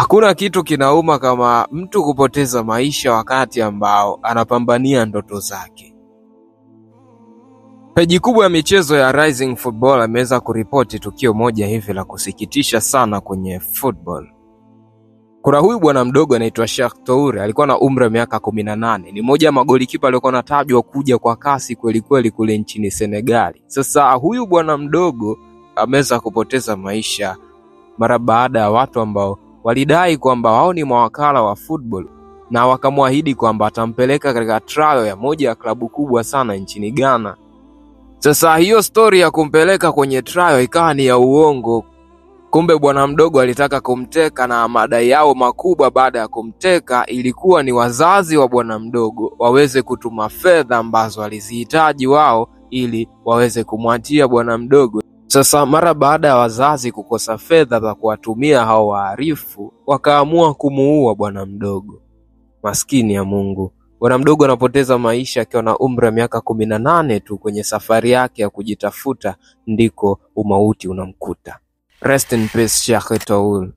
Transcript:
Hakuna kitu kinauma kama mtu kupoteza maisha wakati ambao anapambania ndoto zake. Peji kubwa ya michezo ya Rising Football ameweza kuripoti tukio moja hivi la kusikitisha sana kwenye football. Kuna huyu bwana mdogo anaitwa Cheikh Toure, alikuwa na umri wa miaka 18. Ni mmoja wa magolikipa alikuwa anatajwa kuja kwa kasi kweli kweli kule nchini Senegal. Sasa huyu bwana mdogo ameweza kupoteza maisha mara baada ya watu ambao walidai kwamba wao ni mawakala wa football na wakamwahidi kwamba atampeleka katika trial ya moja ya klabu kubwa sana nchini Ghana. Sasa hiyo story ya kumpeleka kwenye trial ikawa ni ya uongo. Kumbe bwana mdogo alitaka kumteka, na madai yao makubwa baada ya kumteka ilikuwa ni wazazi wa bwana mdogo waweze kutuma fedha ambazo walizihitaji wao ili waweze kumwachia bwana mdogo. Sasa mara baada ya wazazi kukosa fedha za kuwatumia hao wahalifu, wakaamua kumuua bwana mdogo. Maskini ya Mungu. Bwana mdogo anapoteza maisha akiwa na umri wa miaka 18 tu. Kwenye safari yake ya kujitafuta ndiko umauti unamkuta. Rest in peace Cheikh Toure.